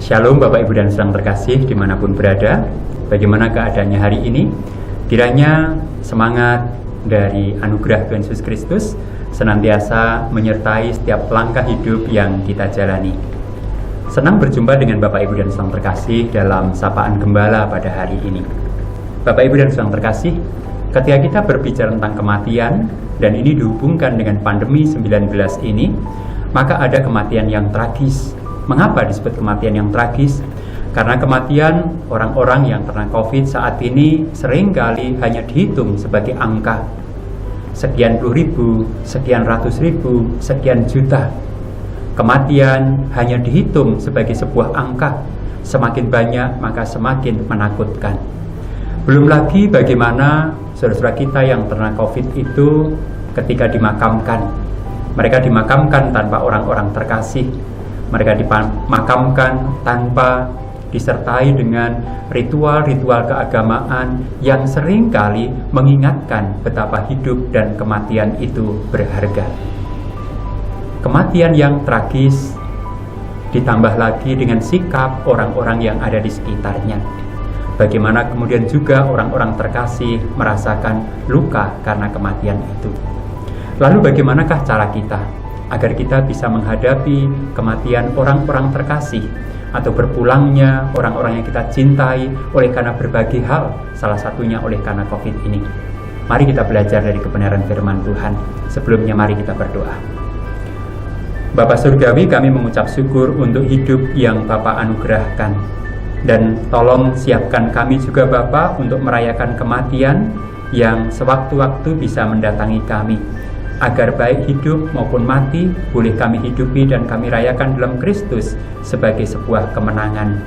Shalom Bapak Ibu dan Saudara terkasih dimanapun berada. Bagaimana keadaannya hari ini? Kiranya semangat dari anugerah Tuhan Yesus Kristus senantiasa menyertai setiap langkah hidup yang kita jalani. Senang berjumpa dengan Bapak Ibu dan Saudara terkasih dalam Sapaan Gembala pada hari ini. Bapak Ibu dan Saudara terkasih, ketika kita berbicara tentang kematian dan ini dihubungkan dengan pandemi 19 ini, maka ada kematian yang tragis. Mengapa disebut kematian yang tragis? Karena kematian orang-orang yang terkena COVID saat ini seringkali hanya dihitung sebagai angka. Sekian puluh ribu, sekian ratus ribu, sekian juta. Kematian hanya dihitung sebagai sebuah angka. Semakin banyak maka semakin menakutkan. Belum lagi bagaimana saudara-saudara kita yang terkena COVID itu ketika dimakamkan. Mereka dimakamkan tanpa orang-orang terkasih. Mereka dimakamkan tanpa disertai dengan ritual-ritual keagamaan yang seringkali mengingatkan betapa hidup dan kematian itu berharga. Kematian yang tragis ditambah lagi dengan sikap orang-orang yang ada di sekitarnya. Bagaimana kemudian juga orang-orang terkasih merasakan luka karena kematian itu. Lalu bagaimanakah cara kita agar kita bisa menghadapi kematian orang-orang terkasih atau berpulangnya orang-orang yang kita cintai oleh karena berbagai hal, salah satunya oleh karena COVID ini. Mari kita belajar dari kebenaran firman Tuhan. Sebelumnya mari kita berdoa. Bapa Surgawi, kami mengucap syukur untuk hidup yang Bapa anugerahkan. Dan tolong siapkan kami juga Bapa untuk merayakan kematian yang sewaktu-waktu bisa mendatangi kami. Agar baik hidup maupun mati boleh kami hidupi dan kami rayakan dalam Kristus sebagai sebuah kemenangan.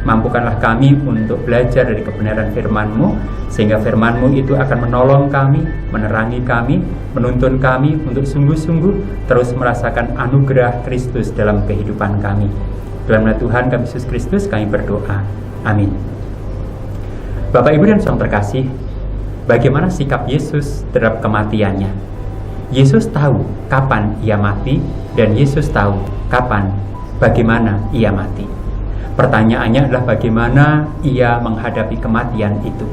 Mampukanlah kami untuk belajar dari kebenaran firman-Mu, sehingga firman-Mu itu akan menolong kami, menerangi kami, menuntun kami untuk sungguh-sungguh terus merasakan anugerah Kristus dalam kehidupan kami. Dalam nama Tuhan kami Yesus Kristus kami berdoa. Amin. Bapak Ibu dan Saudara terkasih, bagaimana sikap Yesus terhadap kematiannya? Yesus tahu kapan ia mati dan Yesus tahu bagaimana ia mati. Pertanyaannya adalah bagaimana ia menghadapi kematian itu.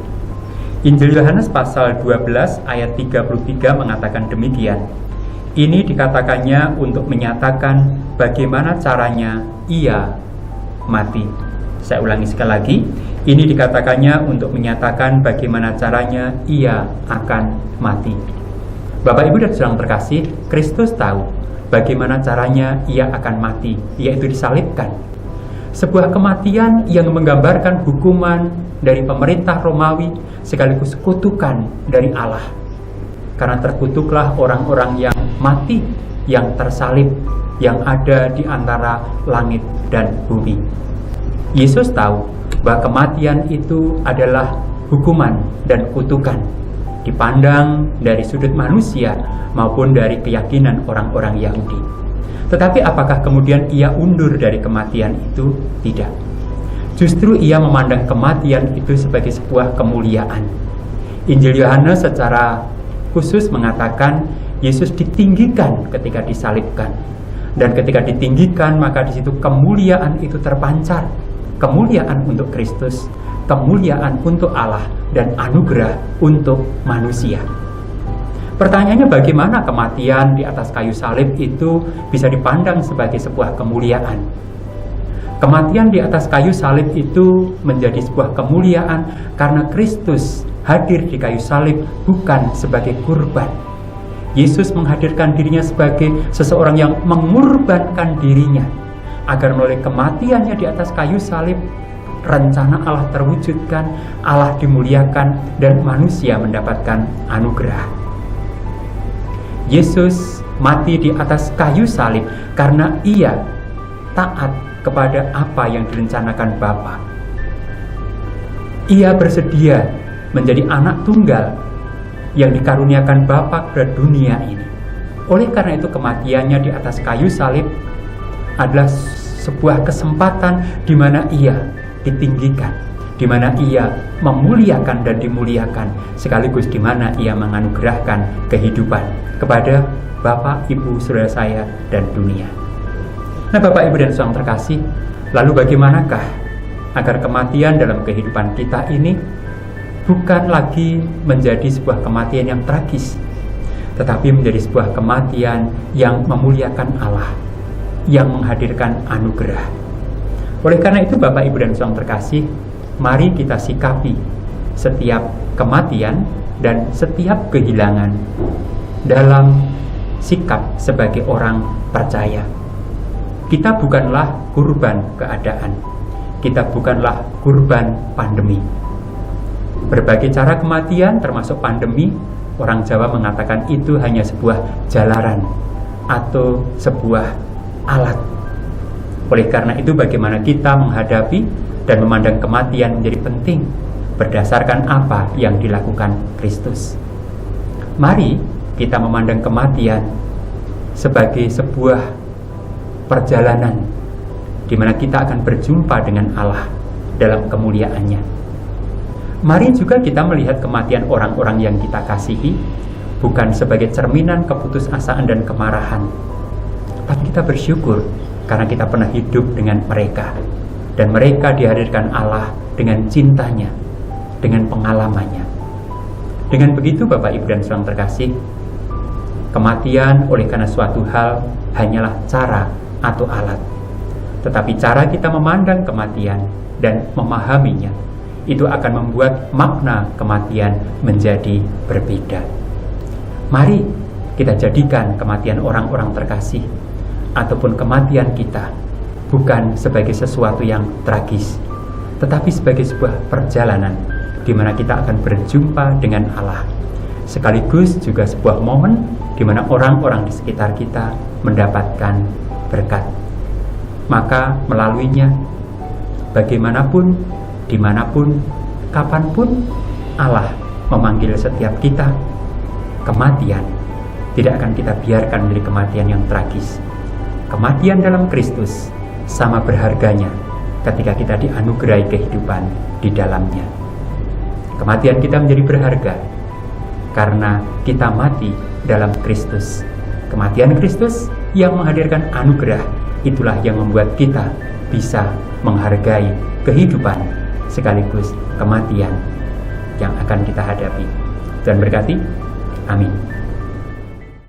Injil Yohanes pasal 12 ayat 33 mengatakan demikian. Ini dikatakannya untuk menyatakan bagaimana caranya ia mati. Saya ulangi sekali lagi. Ini dikatakannya untuk menyatakan bagaimana caranya ia akan mati. Bapak Ibu dan Saudara terkasih, Kristus tahu bagaimana caranya ia akan mati, yaitu disalibkan. Sebuah kematian yang menggambarkan hukuman dari pemerintah Romawi sekaligus kutukan dari Allah. Karena terkutuklah orang-orang yang mati, yang tersalib, yang ada di antara langit dan bumi. Yesus tahu bahwa kematian itu adalah hukuman dan kutukan, dipandang dari sudut manusia maupun dari keyakinan orang-orang Yahudi. Tetapi apakah kemudian ia undur dari kematian itu? Tidak. Justru ia memandang kematian itu sebagai sebuah kemuliaan. Injil Yohanes secara khusus mengatakan Yesus ditinggikan ketika disalibkan. Dan ketika ditinggikan maka di situ kemuliaan itu terpancar. Kemuliaan untuk Kristus, kemuliaan untuk Allah, dan anugerah untuk manusia. Pertanyaannya, bagaimana kematian di atas kayu salib itu bisa dipandang sebagai sebuah kemuliaan? Kematian di atas kayu salib itu menjadi sebuah kemuliaan karena Kristus hadir di kayu salib bukan sebagai kurban. Yesus menghadirkan dirinya sebagai seseorang yang mengorbankan dirinya agar melalui kematiannya di atas kayu salib rencana Allah terwujudkan, Allah dimuliakan, dan manusia mendapatkan anugerah. Yesus mati di atas kayu salib karena ia taat kepada apa yang direncanakan Bapa. Ia bersedia menjadi anak tunggal yang dikaruniakan Bapa kepada dunia ini. Oleh karena itu kematiannya di atas kayu salib adalah sebuah kesempatan di mana ia ditinggikan, di mana ia memuliakan dan dimuliakan, sekaligus di mana ia menganugerahkan kehidupan kepada Bapak, Ibu, saudara saya, dan dunia. Nah, Bapak, Ibu, dan saudara terkasih, Lalu bagaimanakah agar kematian dalam kehidupan kita ini bukan lagi menjadi sebuah kematian yang tragis, tetapi menjadi sebuah kematian yang memuliakan Allah, yang menghadirkan anugerah. Oleh karena itu, Bapak, Ibu, dan saudara terkasih, mari kita sikapi setiap kematian dan setiap kehilangan dalam sikap sebagai orang percaya. Kita bukanlah kurban keadaan, kita bukanlah kurban pandemi. Berbagai cara kematian termasuk pandemi, orang Jawa mengatakan itu hanya sebuah jalaran atau sebuah alat. Oleh karena itu, bagaimana kita menghadapi dan memandang kematian menjadi penting berdasarkan apa yang dilakukan Kristus. Mari kita memandang kematian sebagai sebuah perjalanan di mana kita akan berjumpa dengan Allah dalam kemuliaannya. Mari juga kita melihat kematian orang-orang yang kita kasihi bukan sebagai cerminan keputusasaan dan kemarahan, tapi kita bersyukur karena kita pernah hidup dengan mereka, dan mereka dihadirkan Allah dengan cintanya, dengan pengalamannya. Dengan begitu, Bapak, Ibu, dan saudara terkasih, kematian oleh karena suatu hal hanyalah cara atau alat, tetapi cara kita memandang kematian dan memahaminya itu akan membuat makna kematian menjadi berbeda. Mari kita jadikan kematian orang-orang terkasih ataupun kematian kita bukan sebagai sesuatu yang tragis, tetapi sebagai sebuah perjalanan di mana kita akan berjumpa dengan Allah, sekaligus juga sebuah momen di mana orang-orang di sekitar kita mendapatkan berkat. Maka melaluinya, bagaimanapun, dimanapun, kapanpun Allah memanggil setiap kita, kematian tidak akan kita biarkan menjadi kematian yang tragis. Kematian dalam Kristus sama berharganya ketika kita dianugerahi kehidupan di dalamnya. Kematian kita menjadi berharga karena kita mati dalam Kristus. Kematian Kristus yang menghadirkan anugerah, itulah yang membuat kita bisa menghargai kehidupan sekaligus kematian yang akan kita hadapi. Dan berkati, amin.